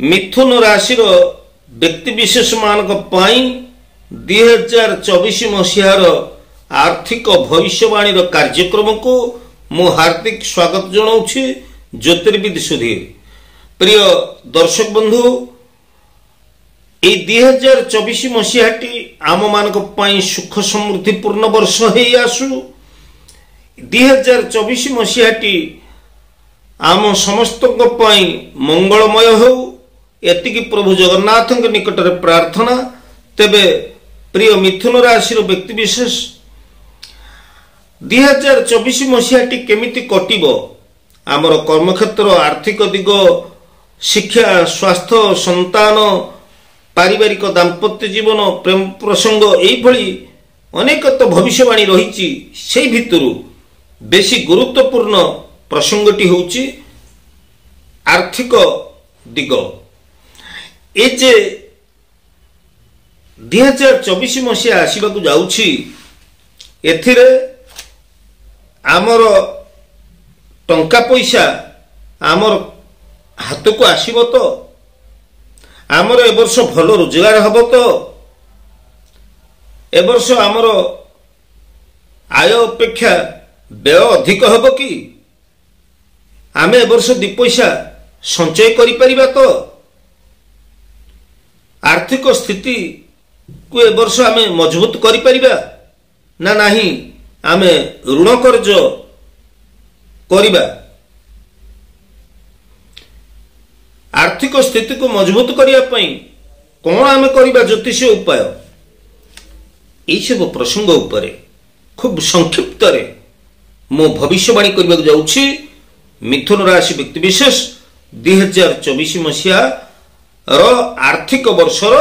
मिथुन राशि व्यक्तिशेष मान 2024 मसीहार आर्थिक भविष्यवाणी कार्यक्रम को मु हार्दिक स्वागत जनाऊँ। ज्योतिर्विद सुधीर प्रिय दर्शक बंधु, ये 2024 मसीहाटी आम मान सुख समृद्धिपूर्ण वर्ष है आसु। 2024 मसीहाटी आम समस्त मंगलमय हो एतिकी प्रभु जगन्नाथ निकट में प्रार्थना। तेबे प्रिय मिथुन राशि व्यक्तिशेष 2024 मसीहाटी केमिति कटिबो, आमर कर्मक्षेत्र, आर्थिक दिग, शिक्षा, स्वास्थ्य, संतान, पारिवारिक दाम्पत्य जीवन, प्रेम प्रसंग, यही अनेक तो भविष्यवाणी रही। से भितरु बेसी गुरुत्वपूर्ण प्रसंगटी होची आर्थिक दिग। ए जे 2024 मसीहा आसवाक जाउछि, एथिरे आमर टंका पैसा आमर हाथ को आसीबो तो, आमर ए वर्ष भल रोजगार हब तो, ए वर्ष आमर आय अपेक्षा व्यय अधिक हब कि, आमे ए वर्ष दि पैसा संचय करि परिबा तो, आर्थिक स्थिति को ए वर्ष आमे मजबूत करि परिबा ना नाही, आमे ऋण कर्ज करिबा। आर्थिक स्थिति को मजबूत करिया पई कोन आमे करिबा ज्योतिषीय उपाय, एई सब प्रसंग उपरे खूब संक्षिप्त रे मो भविष्यवाणी करबा जाउछि। मिथुन राशि व्यक्तिशेष 2024 मसीहा रो आर्थिक वर्षर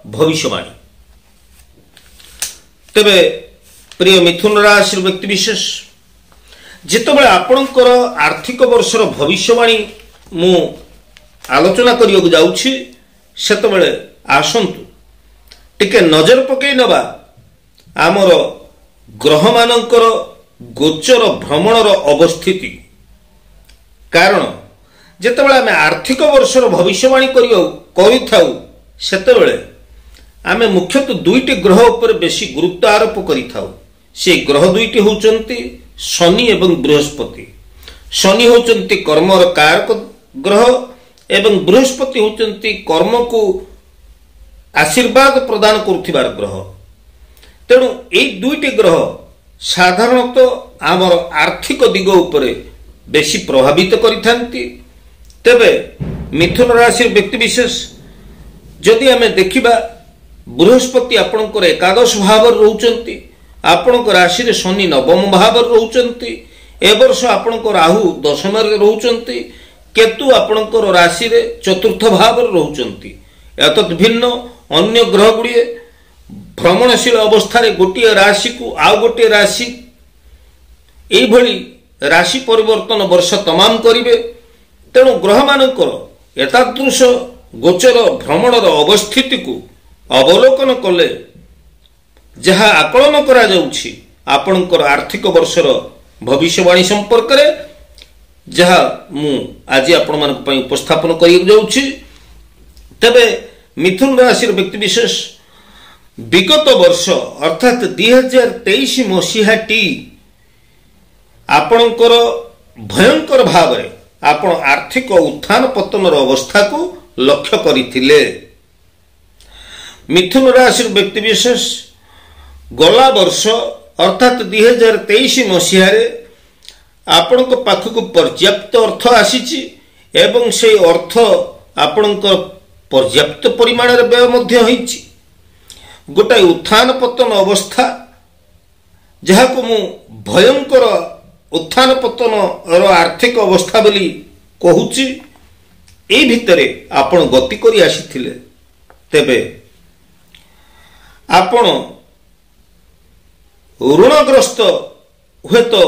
भविष्यवाणी। तेबे प्रिय मिथुन राशि व्यक्तिशेष जितेबाला आपणकर आर्थिक वर्षर भविष्यवाणी मु आलोचना करिया जाउछि, सेतेबाला आसंतु टिके नजर पकई नबा आमर ग्रह मानकर गोचर भ्रमणर अवस्थिति। कारण जितेबाला आमे आर्थिक वर्षर भविष्यवाणी करिथाउ सेतेबाला आमे मुख्यतः दुईटी ग्रह उपर बेसी गुरुत्व आरोप करिथाउ। से ग्रह दुईटी होचंती शनि एवं बृहस्पति। शनि होचंती कर्मर कारक ग्रह एवं बृहस्पति होचंती कर्म को आशीर्वाद प्रदान करुथिबार ग्रह। तेणु ए दुईटी ग्रह साधारणतः आमर आर्थिक दिग उपरे बेसी प्रभावित करिथांती। तेबे मिथुन राशि व्यक्तिशेष जदि आमे देखिबा, बृहस्पति आपणकर एकादश भाव रहउचंती, आपणकर राशि रे शनि नवम भाव रहउचंती, ए वर्ष आपणकर राहु दशम रे रहउचंती, केतु आपणकर राशि रे चतुर्थ भाव रहउचंती। एतत् भिन्न अन्य ग्रह गुड़िए भ्रमणशील अवस्था रे गोटिए राशि को आउ गोटिए राशि एई भली राशि परिवर्तन वर्ष तमाम करिवे। तेणु ग्रह मानकर एतादृश गोचर भ्रमणर अवस्थिति को अवलोकन कले जहा आकलन करा जाउछि आपणकर आर्थिक वर्षर भविष्यवाणी संपर्क रे, जहा मु आज आपण मानक पई उपस्थापन करिय जाउछि। तबे मिथुन राशि व्यक्तिशेष विगत वर्ष अर्थात 2023 मसीहाटी आपणकर भयंकर भाव रे आपण आर्थिक उत्थान पतनर अवस्था को लक्ष्य करिथिले। मिथुन राशि व्यक्तिशेष गला वर्ष अर्थात 2023 मसीह आपण पाखक पर्याप्त अर्थ आसीची एवं से अर्थ आपण पर्याप्त परिमाण व्यय मध्य होईची। गोटाए उत्थान पतन अवस्था जहाँ को मु भयंकर उत्थान पतन आर्थिक अवस्था बोली कहूची, ए भितरे आपण गति करी आसीथिले। तेबे आपण ऋणग्रस्त हुए तो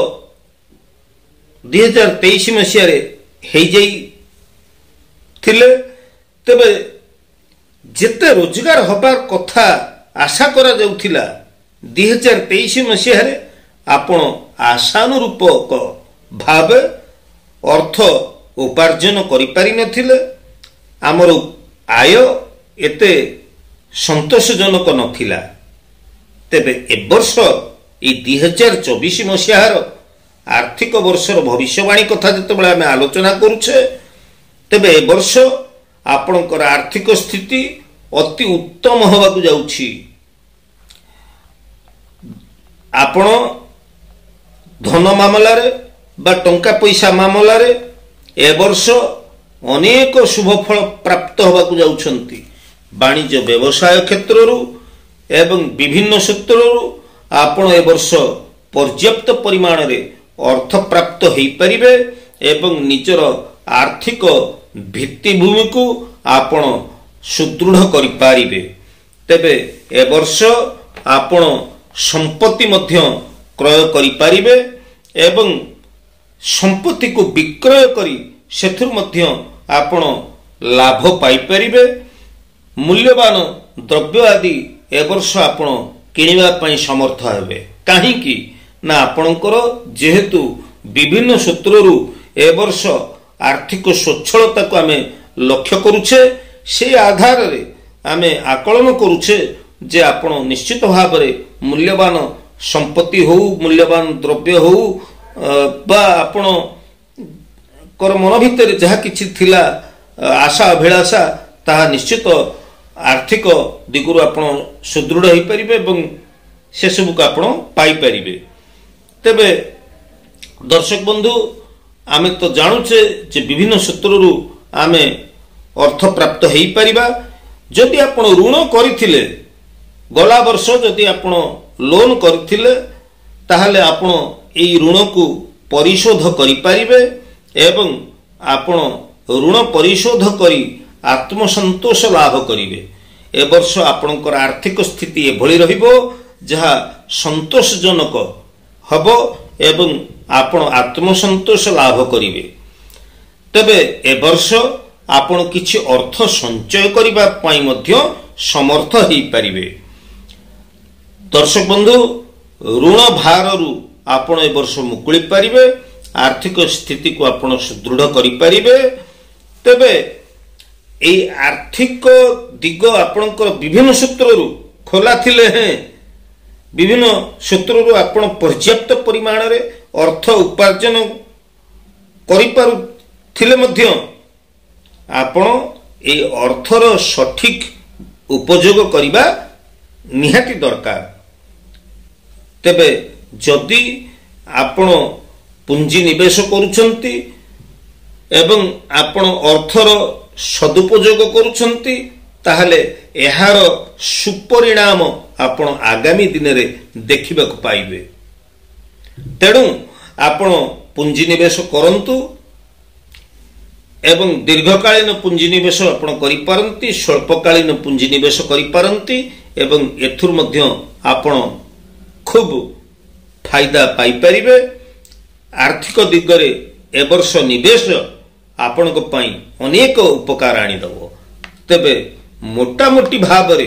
2023 मसीह थिले। तेबे जेते रोजगार हबार कथा आशा करा जाउथिला 2023 मसीह आपण आशानुरूपक भाव अर्थ उपार्जन करि पारि नथिले। आमर आय एते संतोषजनक नथिला। तेबे ए वर्ष ए 2024 मसीहार आर्थिक वर्षर भविष्यवाणी कथा जतबेले आमे आलोचना करूछे तेबे ए वर्ष आपणकर आर्थिक स्थिति अति उत्तम होबाकू जाउछि। आपण धन मामला रे बा टंका पैसा मामला रे ए वर्ष अनेक शुभ फल प्राप्त होबाकू जाउछंती। वाणिज्य व्यवसाय क्षेत्ररू एवं विभिन्न सूत्ररू आपण ए वर्ष पर्याप्त परिमाण रे अर्थ प्राप्त हेई परिबे एवं निजर आर्थिक भित्तिभूमि को आपण सुदृढ़ करि पारिबे। तेबे ए वर्ष आपण संपत्ति मध्य क्रय करि पारिबे एवं संपत्ति को विक्रय करी सेथुर मध्य आपण लाभ पाई परिबे। मूल्यवान द्रव्य आदि ए वर्ष आपण किनिबा पई समर्थ हेबे। काहे कि ना आपणकर जेहेतु विभिन्न सूत्ररू ए वर्ष आर्थिक स्वच्छलता को आमे लक्ष्य करूछे से आधार रे आमे आकलन करूछे जे आपण निश्चित भाव रे मूल्यवान संपत्ति हो मूल्यवान द्रव्य हो बा आपण कर मन भितर जहा किछि थिला आशा अभिलाषा ताहा निश्चित आर्थिक दिगुरु आपण सुदृढ़ होई परिबे एवं से सब को आपण पाई परिबे। तेबे दर्शक बंधु आमे तो जानुचे जे विभिन्न सूत्ररू आमे अर्थ प्राप्त हेई परिबा। जदि आपण ऋण करिथिले गला वर्ष जदि आपण लोन करिथिले ताहले आपण एई ऋण को परिशोध करि परिबे एवं आपण ऋण परिशोध करी आत्मसंतोष लाभ करिवे। ए वर्ष आपणकर आर्थिक स्थिति एभली रहिबो जहा संतोषजनक हबो एवं आपण आत्मसंतोष लाभ करिवे। तबे ए वर्ष आपण किछि अर्थ संचय करिबा पई मध्य समर्थ हेई परिवे। दर्शक बंधु ऋण भाररू आपण ए वर्ष मुकुଳି परिवे आर्थिक स्थिति को आपण सुदृढ़ करि परिवे। तबे ए आर्थिक दिग आपणकर विभिन्न सूत्ररू खोला थिले हैं विभिन्न सूत्ररू आपण पर्याप्त परिमाण रे अर्थ उपार्जन करि पारु थिले मध्य आपण ए अर्थर सठिक उपयोग करिबा निहाती दरकार। तेबे जदि आपण पुंजी निवेश करूछंती एवं आपण अर्थर सदुपयोग करूछंती ताहले एहार सुपरिणाम आपण आगामी दिन रे देखिबा को पाइबे। तेणु आपण पुंजी निवेश करंतु एवं दीर्घकालीन पुंजी निवेश आपण करि पारंती स्वल्पकालीन पुंजी निवेश करि पारंती एवं एथुर मध्य आपण खूब फायदा पाई परिबे। आर्थिक दिगरे ए वर्ष निवेश आपण को पई अनेक उपकार आनी दबो। तेबे मोटा मोटी भाव रे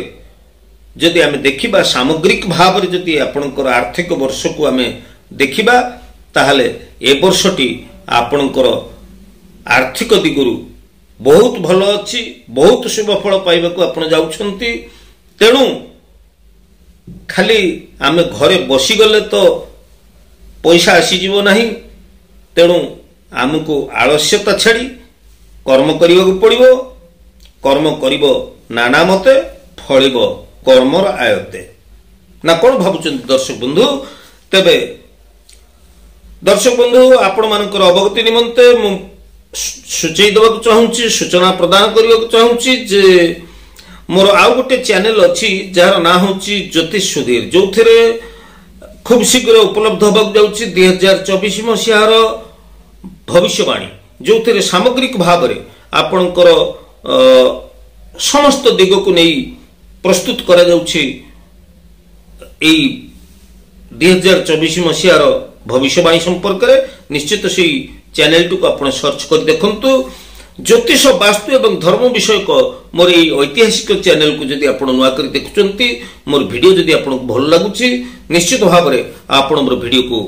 जदि आमे देखिबा सामग्रिक भाव रे जदि आपणकर आर्थिक वर्ष को आमे देखिबा ताहले ए वर्षटी आपणकर आर्थिक दिगुरु बहुत भलो अछि बहुत शुभ फल पाइबा को आपण जाउछंती। तेणु खाली आमे घरे बसी गले तो पैसा आसी जीवो नहीं। तेणु आमको आलस्यता छाड़ी कर्म करिबा को पड़िबो। कर्म करिबो नाना मते फलिबो कर्मर आयते ना कोन भाबुचंती दर्शक बंधु। तेबे दर्शक बंधु आपण मानकर अवगति निमंते मु सूचई देबाक चाहूची सूचना प्रदान करबाक चाहूची जे मोर आउ गोटे चैनल अछि जार ना होची ज्योतिष सुधीर जो थरे खूब शीघ्र उपलब्ध होबाक जाउची 2024 मसीहार भविष्यवाणी जो थरे सामग्रिक भाव रे आपणकर समस्त दिग को नहीं प्रस्तुत करा जाउची। एई 2024 मसीहार भविष्यवाणी संपर्क रे निश्चित से चैनल टू को आपण सर्च कर देखंतु। ज्योतिष वास्तु एवं धर्म विषय को मोर এই ऐतिहासिक चैनल को जदि आपण नुआ कर देखुचंती मोर वीडियो जदि आपण भल लागुची निश्चित भाव रे आपण मोर वीडियो को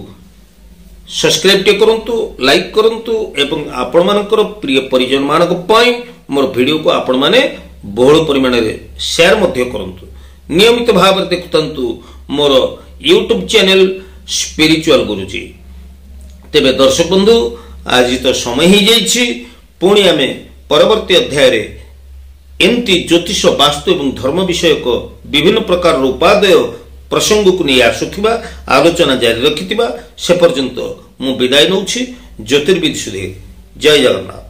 सब्सक्राइब टे करंतु लाइक करंतु एवं आपण मानकर प्रिय परिजन मानक पई मोर वीडियो को आपण माने बहुल परिमाण शेयर करंतु नियमित भाव देखुंतु मोर यूट्यूब चैनल स्पिरिचुअल गुरुजी। तेबे दर्शक बंधु आज तो समय ही जाइछि पुणी आमे परवर्ती अध्याय रे एमती ज्योतिष वास्तु एवं धर्म विषयक विभिन्न प्रकार उपादेय प्रसंग को नहीं आसुथिबा आलोचना जारी रखिथिबा से पर्यंत मु विदाय नउछि। ज्योतिर्विद सुधीर। जय जगन्नाथ।